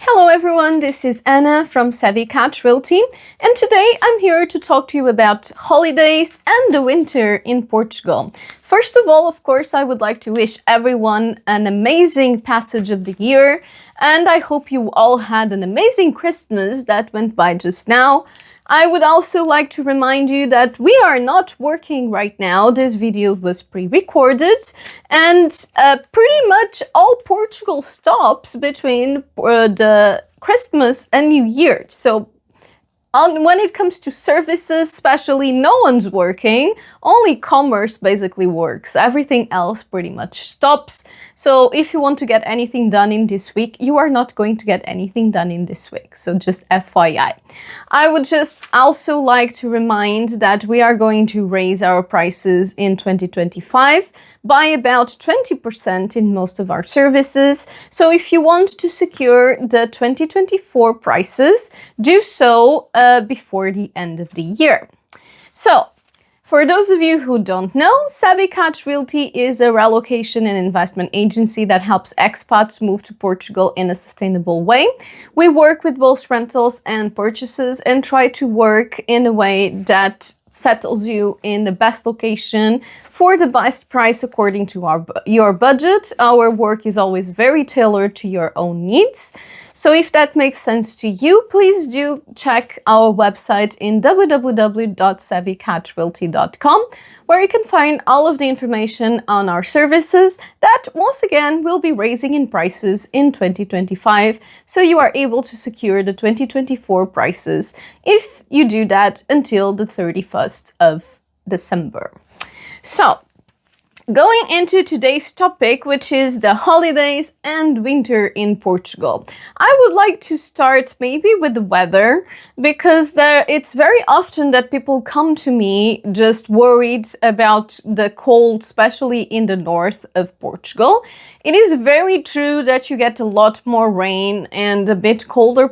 Hello everyone, this is Anna from Savvy Cat Realty, and today I'm here to talk to you about holidays and the winter in Portugal. First of all, of course, I would like to wish everyone an amazing passage of the year, and I hope you all had an amazing Christmas that went by just now. I would also like to remind you that we are not working right now. This video was pre-recorded, and pretty much all Portugal stops between the Christmas and New Year. So when it comes to services, especially, no one's working. Only commerce basically works. Everything else pretty much stops. So if you want to get anything done in this week, you are not going to get anything done in this week. So just FYI. I would just also like to remind that we are going to raise our prices in 2025 by about 20% in most of our services. So if you want to secure the 2024 prices, do so before the end of the year. So, for those of you who don't know, Savvy Cat Realty is a relocation and investment agency that helps expats move to Portugal in a sustainable way. We work with both rentals and purchases and try to work in a way that settles you in the best location for the best price according to your budget. Our work is always very tailored to your own needs. So if that makes sense to you, please do check our website in www.savvycatrealty.com, where you can find all of the information on our services that, once again, will be raising in prices in 2025. So you are able to secure the 2024 prices if you do that until the 31st of December. So, going into today's topic, which is the holidays and winter in Portugal. I would like to start maybe with the weather, because it's very often that people come to me just worried about the cold, especially in the north of Portugal. It is very true that you get a lot more rain and a bit colder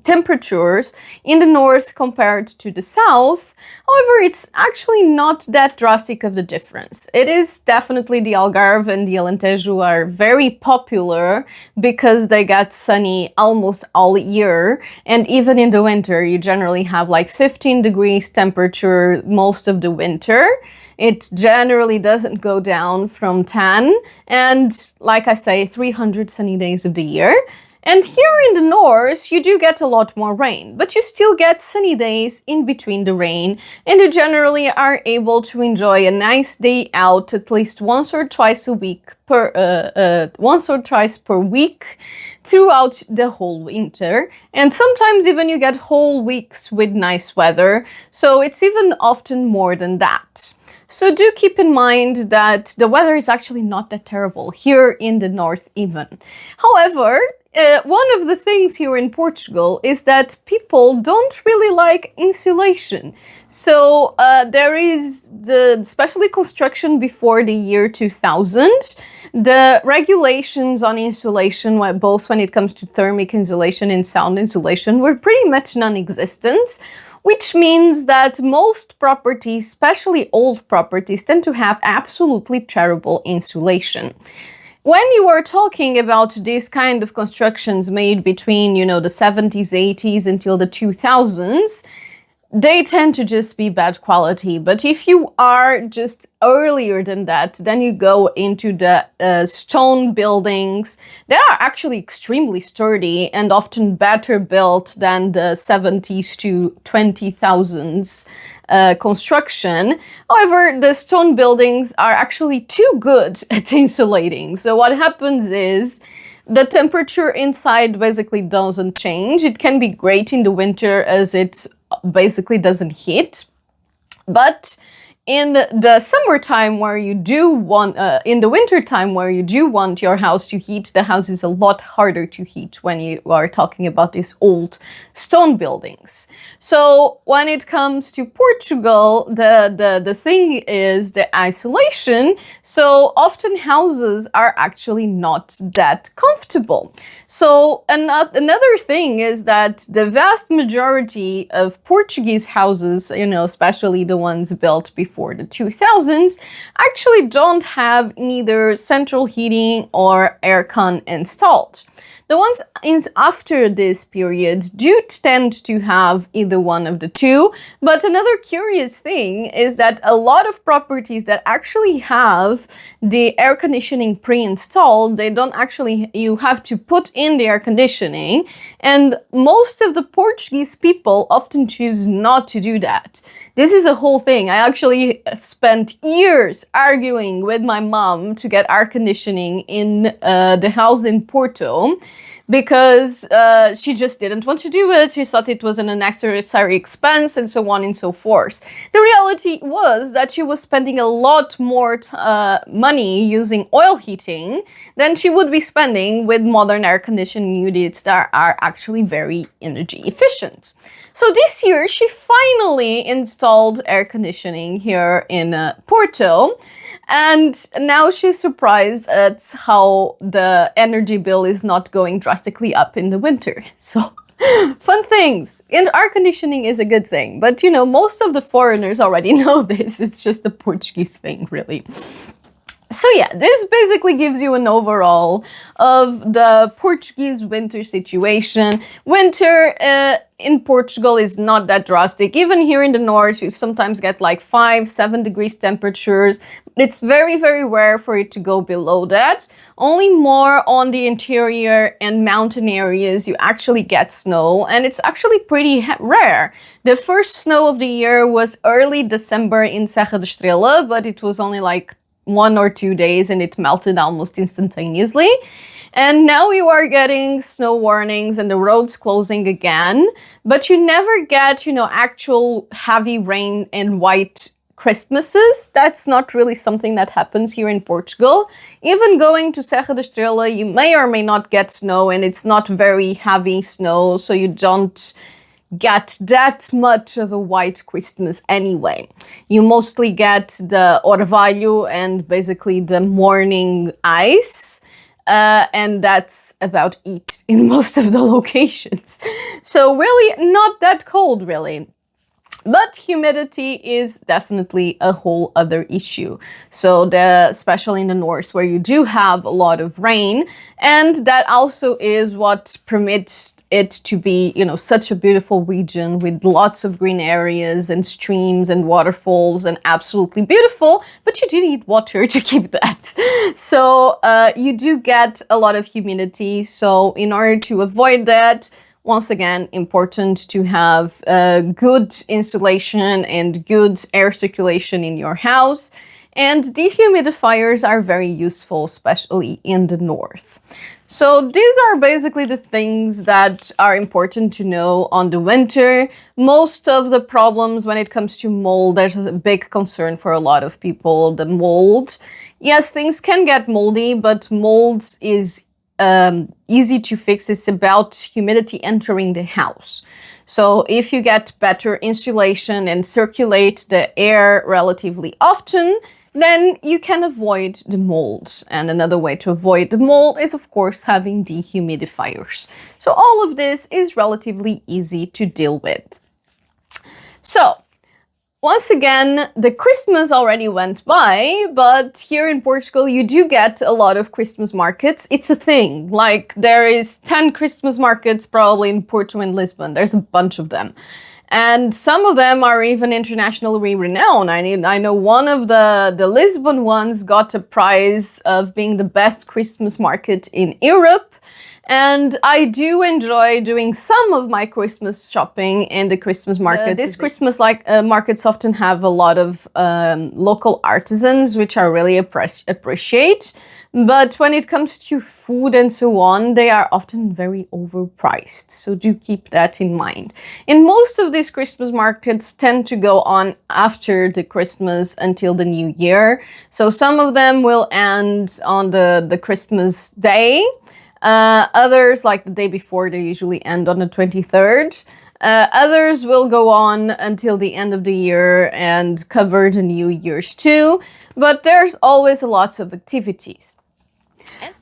temperatures in the north compared to the south. However, it's actually not that drastic of the difference. It is definitely the Algarve and the Alentejo are very popular because they get sunny almost all year, and even in the winter you generally have like 15 degrees temperature most of the winter. It generally doesn't go down from 10, and like I say, 300 sunny days of the year. And here in the north, you do get a lot more rain, but you still get sunny days in between the rain, and you generally are able to enjoy a nice day out at least once or twice per week throughout the whole winter. And sometimes even you get whole weeks with nice weather, so it's even often more than that. So do keep in mind that the weather is actually not that terrible here in the north even. However, one of the things here in Portugal is that people don't really like insulation. So there is especially construction before the year 2000, the regulations on insulation, both when it comes to thermic insulation and sound insulation, were pretty much non-existent, which means that most properties, especially old properties, tend to have absolutely terrible insulation. When you are talking about these kind of constructions made between, the 70s, 80s until the 2000s, they tend to just be bad quality. But if you are just earlier than that, then you go into the stone buildings. They are actually extremely sturdy and often better built than the 70s to 20,000s construction. However, the stone buildings are actually too good at insulating. So what happens is the temperature inside basically doesn't change. It can be great in the winter as it basically doesn't heat, but in the summertime where you do want, in the winter time where you do want your house to heat, the house is a lot harder to heat when you are talking about these old stone buildings. So when it comes to Portugal, the thing is the isolation. So often houses are actually not that comfortable. So another thing is that the vast majority of Portuguese houses, especially the ones built before the 2000s, actually don't have neither central heating or aircon installed. The ones after this period do tend to have either one of the two. But another curious thing is that a lot of properties that actually have the air conditioning pre-installed, they don't actually, you have to put in the air conditioning. And most of the Portuguese people often choose not to do that. This is a whole thing. I actually spent years arguing with my mom to get air conditioning in the house in Porto, because she just didn't want to do it. She thought it was an unnecessary expense and so on and so forth. The reality was that she was spending a lot more money using oil heating than she would be spending with modern air conditioning units that are actually very energy efficient. So this year, she finally installed air conditioning here in Porto. And now she's surprised at how the energy bill is not going drastically up in the winter. So, fun things. And air conditioning is a good thing. But, you know, most of the foreigners already know this. It's just a Portuguese thing, really. So yeah, this basically gives you an overall of the Portuguese winter situation. Winter in Portugal is not that drastic. Even here in the north, you sometimes get like 5-7 degrees temperatures. It's very, very rare for it to go below that. Only more on the interior and mountain areas you actually get snow, and it's actually pretty rare. The first snow of the year was early December in Serra da Estrela, but it was only like 1 or 2 days and it melted almost instantaneously. And now you are getting snow warnings and the roads closing again, but you never get, you know, actual heavy rain and white Christmases. That's not really something that happens here in Portugal. Even going to Serra da Estrela, you may or may not get snow, and it's not very heavy snow, so you don't get that much of a white Christmas anyway. You mostly get the orvalho and basically the morning ice, and that's about it in most of the locations. So really not that cold, really. But humidity is definitely a whole other issue. So especially in the north, where you do have a lot of rain, and that also is what permits it to be, you know, such a beautiful region with lots of green areas and streams and waterfalls, and absolutely beautiful, but you do need water to keep that. So you do get a lot of humidity. So in order to avoid that, once again, important to have good insulation and good air circulation in your house. And dehumidifiers are very useful, especially in the north. So these are basically the things that are important to know on the winter. Most of the problems when it comes to mold, there's a big concern for a lot of people, the mold. Yes, things can get moldy, but mold is easy to fix. It's about humidity entering the house. So if you get better insulation and circulate the air relatively often, then you can avoid the mold. And another way to avoid the mold is, of course, having dehumidifiers. So all of this is relatively easy to deal with. So once again, the Christmas already went by, but here in Portugal, you do get a lot of Christmas markets. It's a thing. Like, there is 10 Christmas markets probably in Porto and Lisbon. There's a bunch of them. And some of them are even internationally renowned. I know one of the Lisbon ones got a prize of being the best Christmas market in Europe. And I do enjoy doing some of my Christmas shopping in the Christmas markets. These Christmas markets often have a lot of local artisans, which I really appreciate. But when it comes to food and so on, they are often very overpriced. So do keep that in mind. And most of these Christmas markets tend to go on after the Christmas until the New Year. So some of them will end on the Christmas day. Others, like the day before, they usually end on the 23rd. Others will go on until the end of the year and cover the New Year's too. But there's always lots of activities.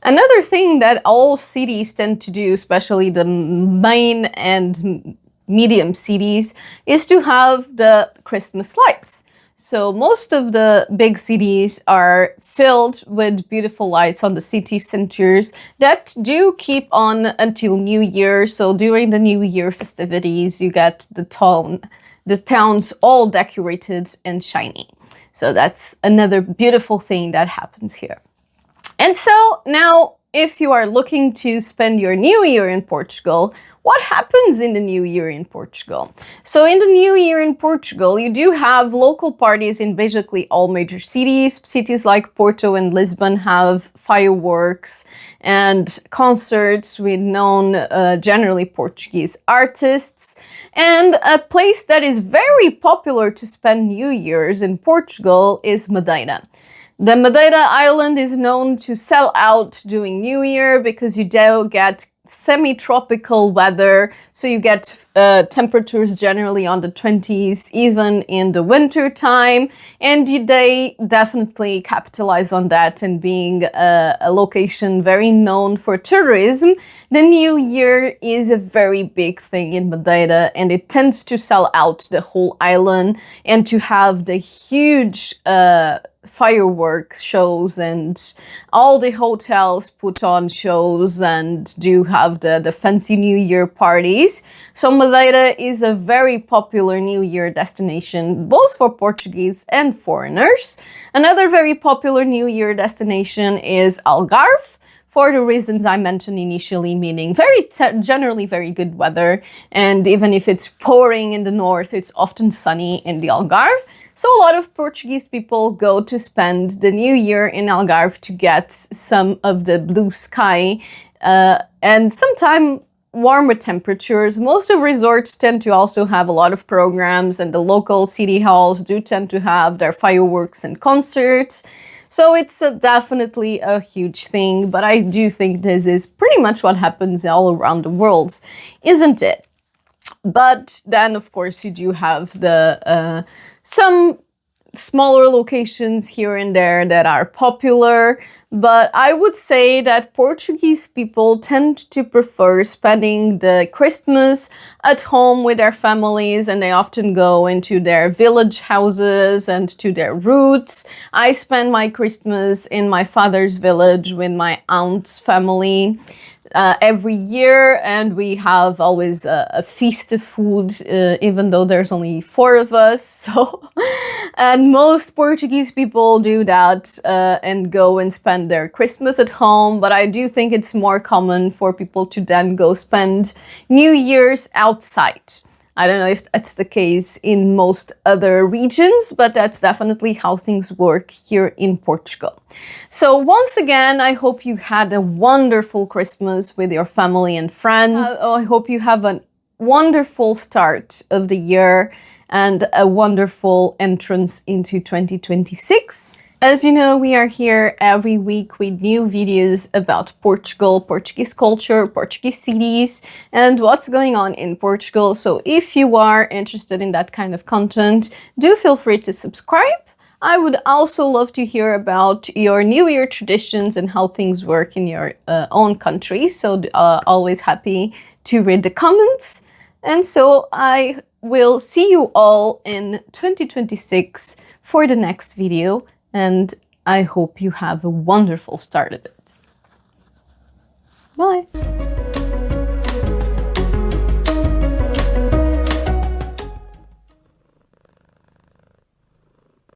Another thing that all cities tend to do, especially the main and medium cities, is to have the Christmas lights. So most of the big cities are filled with beautiful lights on the city centers that do keep on until New Year. So during the New Year festivities, you get the towns all decorated and shiny. So that's another beautiful thing that happens here. And so now, if you are looking to spend your New Year in Portugal, what happens in the New Year in Portugal? So in the New Year in Portugal, you do have local parties in basically all major cities. Cities like Porto and Lisbon have fireworks and concerts with known, generally Portuguese artists. And a place that is very popular to spend New Year's in Portugal is Madeira. The Madeira Island is known to sell out during New Year because you do get semi-tropical weather, so you get temperatures generally on the 20s, even in the winter time, and they definitely capitalize on that. And being a location very known for tourism, the New Year is a very big thing in Madeira, and it tends to sell out the whole island and to have the huge fireworks shows, and all the hotels put on shows and do have the fancy New Year parties. So Madeira is a very popular New Year destination, both for Portuguese and foreigners. Another very popular New Year destination is Algarve, for the reasons I mentioned initially, meaning generally very good weather. And even if it's pouring in the north, it's often sunny in the Algarve. So a lot of Portuguese people go to spend the New Year in Algarve to get some of the blue sky and sometime warmer temperatures. Most of resorts tend to also have a lot of programs, and the local city halls do tend to have their fireworks and concerts. So it's definitely a huge thing, but I do think this is pretty much what happens all around the world, isn't it? But then, of course, you do have the some smaller locations here and there that are popular, but I would say that Portuguese people tend to prefer spending the Christmas at home with their families, and they often go into their village houses and to their roots. I spend my Christmas in my father's village with my aunt's family every year, and we have always a feast of food, even though there's only 4 of us. So, and most Portuguese people do that and go and spend their Christmas at home. But I do think it's more common for people to then go spend New Year's outside. I don't know if that's the case in most other regions, but that's definitely how things work here in Portugal. So once again, I hope you had a wonderful Christmas with your family and friends. I hope you have a wonderful start of the year and a wonderful entrance into 2026. As you know, we are here every week with new videos about Portugal, Portuguese culture, Portuguese cities, and what's going on in Portugal. So if you are interested in that kind of content, do feel free to subscribe. I would also love to hear about your New Year traditions and how things work in your own country. So always happy to read the comments. And so I will see you all in 2026 for the next video. And I hope you have a wonderful start of it. Bye!